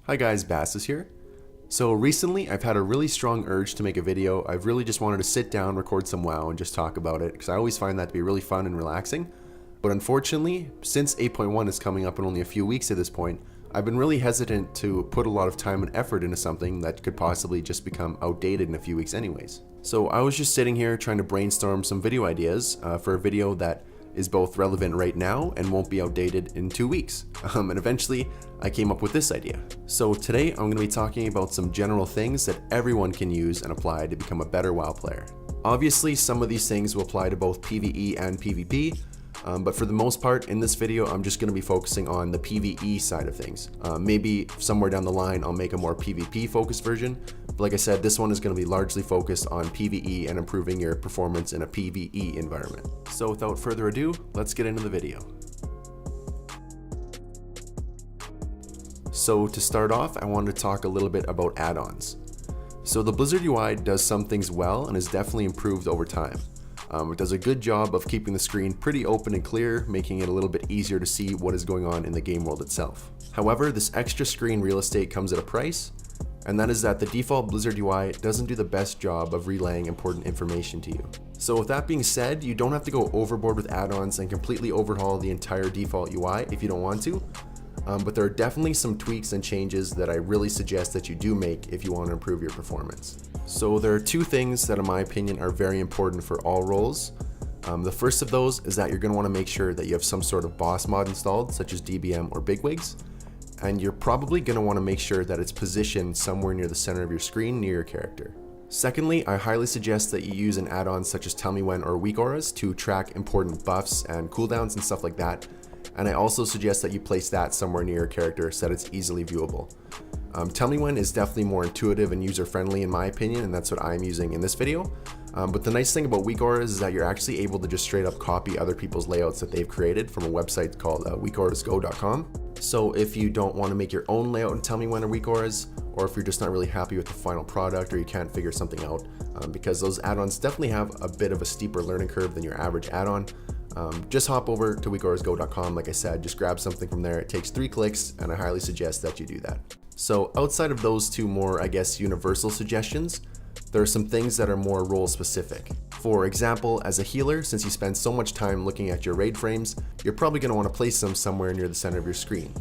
Hi guys, BASTAS here. So recently I've had a really strong urge to make a video. I've really just wanted to sit down, record some WoW and just talk about it because I always find that to be really fun and relaxing. But unfortunately, since 8.1 is coming up in only a few weeks at this point, I've been really hesitant to put a lot of time and effort into something that could possibly just become outdated in a few weeks anyways. So I was just sitting here trying to brainstorm some video ideas for a video that is both relevant right now and won't be outdated in 2 weeks. And eventually I came up with this idea. So today I'm going to be talking about some general things that everyone can use and apply to become a better WoW player. Obviously some of these things will apply to both PvE and PvP, but for the most part in this video I'm just going to be focusing on the PvE side of things. Maybe somewhere down the line I'll make a more PvP focused version, but like I said, this one is going to be largely focused on PvE and improving your performance in a PvE environment. So without further ado, let's get into the video. So to start off, I wanted to talk a little bit about add-ons. So the Blizzard UI does some things well and has definitely improved over time. It does a good job of keeping the screen pretty open and clear, making it a little bit easier to see what is going on in the game world itself. However, this extra screen real estate comes at a price, and that is that the default Blizzard UI doesn't do the best job of relaying important information to you. So with that being said, you don't have to go overboard with add-ons and completely overhaul the entire default UI if you don't want to, but there are definitely some tweaks and changes that I really suggest that you do make if you want to improve your performance. So there are two things that in my opinion are very important for all roles. The first of those is that you're going to want to make sure that you have some sort of boss mod installed, such as DBM or Bigwigs, and you're probably going to want to make sure that it's positioned somewhere near the center of your screen near your character. Secondly, I highly suggest that you use an add-on such as Tell Me When or Weak Auras to track important buffs and cooldowns and stuff like that, and I also suggest that you place that somewhere near your character so that it's easily viewable. Tell Me When is definitely more intuitive and user-friendly in my opinion, and that's what I'm using in this video. But the nice thing about Weak Auras is that you're actually able to just straight up copy other people's layouts that they've created from a website called weakorasgo.com. So if you don't want to make your own layout in Tell Me When or Weak Auras, or if you're just not really happy with the final product or you can't figure something out, because those add-ons definitely have a bit of a steeper learning curve than your average add-on, just hop over to weakorasgo.com. Like I said, just grab something from there. It takes 3 clicks and I highly suggest that you do that. So outside of those two more, I guess, universal suggestions, there are some things that are more role specific. For example, as a healer, since you spend so much time looking at your raid frames, you're probably going to want to place them somewhere near the center of your screen.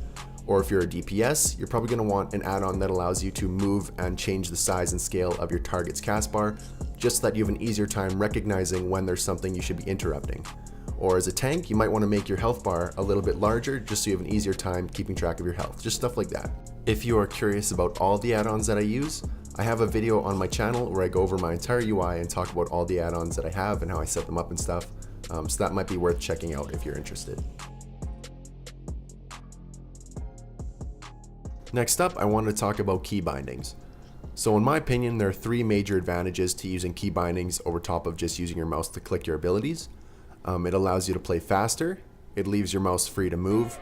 Or if you're a DPS, you're probably going to want an add-on that allows you to move and change the size and scale of your target's cast bar, just so that you have an easier time recognizing when there's something you should be interrupting. Or as a tank, you might want to make your health bar a little bit larger just so you have an easier time keeping track of your health, just stuff like that. If you are curious about all the add-ons that I use, I have a video on my channel where I go over my entire UI and talk about all the add-ons that I have and how I set them up and stuff, so that might be worth checking out if you're interested. Next up, I wanted to talk about key bindings. So in my opinion, there are 3 major advantages to using key bindings over top of just using your mouse to click your abilities. It allows you to play faster, it leaves your mouse free to move,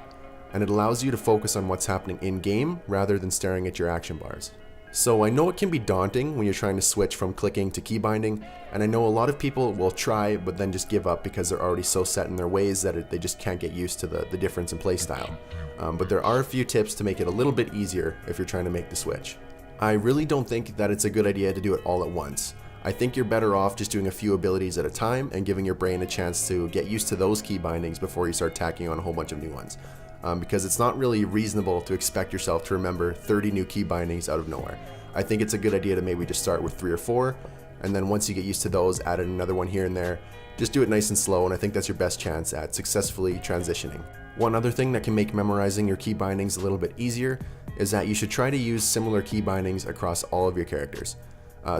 and it allows you to focus on what's happening in-game rather than staring at your action bars. So I know it can be daunting when you're trying to switch from clicking to key binding, and I know a lot of people will try but then just give up because they're already so set in their ways that they just can't get used to the difference in play style. But there are a few tips to make it a little bit easier if you're trying to make the switch. I really don't think that it's a good idea to do it all at once. I think you're better off just doing a few abilities at a time and giving your brain a chance to get used to those key bindings before you start tacking on a whole bunch of new ones. Because it's not really reasonable to expect yourself to remember 30 new key bindings out of nowhere. I think it's a good idea to maybe just start with 3 or 4, and then once you get used to those, add in another one here and there. Just do it nice and slow, and I think that's your best chance at successfully transitioning. One other thing that can make memorizing your key bindings a little bit easier is that you should try to use similar key bindings across all of your characters.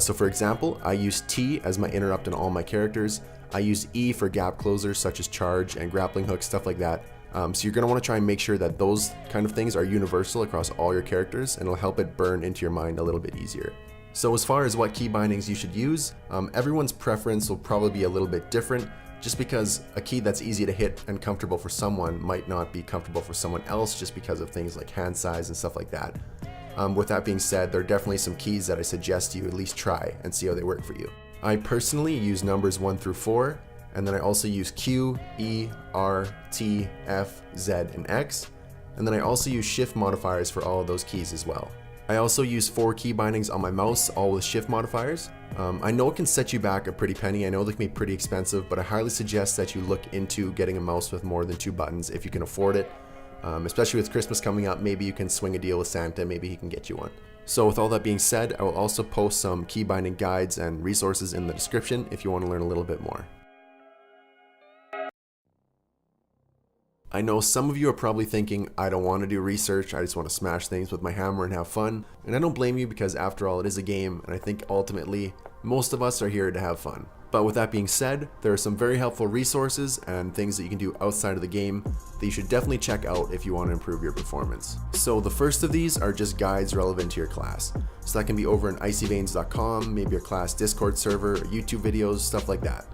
So for example, I use T as my interrupt in all my characters. I use E for gap closers such as charge and grappling hook, stuff like that. So you're going to want to try and make sure that those kind of things are universal across all your characters, and it'll help it burn into your mind a little bit easier. So as far as what key bindings you should use, everyone's preference will probably be a little bit different, just because a key that's easy to hit and comfortable for someone might not be comfortable for someone else just because of things like hand size and stuff like that. With that being said, there are definitely some keys that I suggest you at least try and see how they work for you. I personally use numbers 1 through 4, and then I also use Q, E, R, T, F, Z, and X. And then I also use shift modifiers for all of those keys as well. I also use 4 key bindings on my mouse, all with shift modifiers. I know it can set you back a pretty penny. I know they can be pretty expensive, but I highly suggest that you look into getting a mouse with more than 2 buttons if you can afford it. Especially with Christmas coming up, maybe you can swing a deal with Santa, maybe he can get you one. So with all that being said, I will also post some key binding guides and resources in the description if you want to learn a little bit more. I know some of you are probably thinking, I don't want to do research, I just want to smash things with my hammer and have fun. And I don't blame you, because after all, it is a game, and I think ultimately, most of us are here to have fun. But with that being said, there are some very helpful resources and things that you can do outside of the game that you should definitely check out if you want to improve your performance. So the first of these are just guides relevant to your class. So that can be over on icyveins.com, maybe your class Discord server, YouTube videos, stuff like that.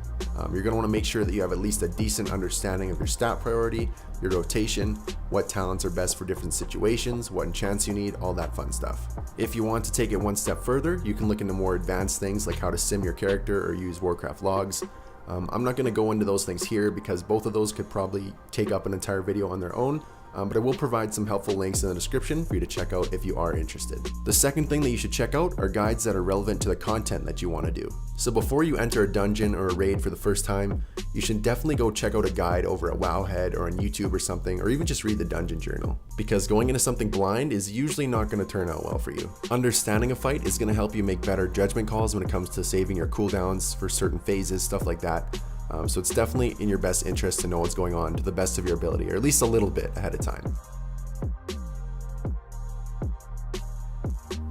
You're going to want to make sure that you have at least a decent understanding of your stat priority, your rotation, what talents are best for different situations, what enchants you need, all that fun stuff. If you want to take it one step further, you can look into more advanced things like how to sim your character or use Warcraft logs. I'm not going to go into those things here because both of those could probably take up an entire video on their own. But I will provide some helpful links in the description for you to check out if you are interested. The second thing that you should check out are guides that are relevant to the content that you want to do. So before you enter a dungeon or a raid for the first time, you should definitely go check out a guide over at Wowhead or on YouTube or something, or even just read the dungeon journal. Because going into something blind is usually not going to turn out well for you. Understanding a fight is going to help you make better judgment calls when it comes to saving your cooldowns for certain phases, stuff like that. So it's definitely in your best interest to know what's going on to the best of your ability, or at least a little bit ahead of time.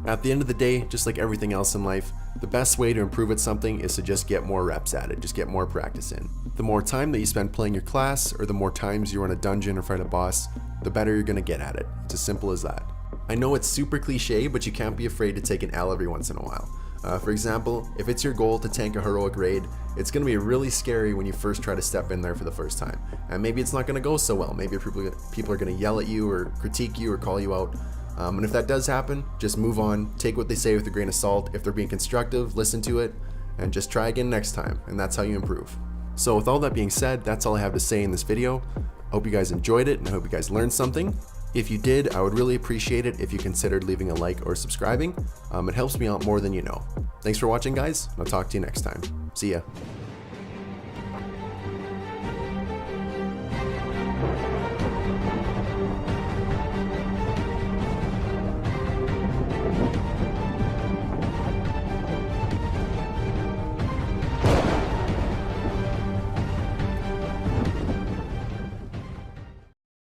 At the end of the day, just like everything else in life, the best way to improve at something is to just get more reps at it, just get more practice in. The more time that you spend playing your class, or the more times you're in a dungeon or fight a boss, the better you're going to get at it. It's as simple as that. I know it's super cliche, but you can't be afraid to take an L every once in a while. For example, if it's your goal to tank a heroic raid, it's going to be really scary when you first try to step in there for the first time. And maybe it's not going to go so well. Maybe people are going to yell at you or critique you or call you out. And if that does happen, just move on, take what they say with a grain of salt. If they're being constructive, listen to it, and just try again next time. And that's how you improve. So with all that being said, that's all I have to say in this video. I hope you guys enjoyed it, and I hope you guys learned something. If you did, I would really appreciate it if you considered leaving a like or subscribing. It helps me out more than you know. Thanks for watching, guys, and I'll talk to you next time. See ya.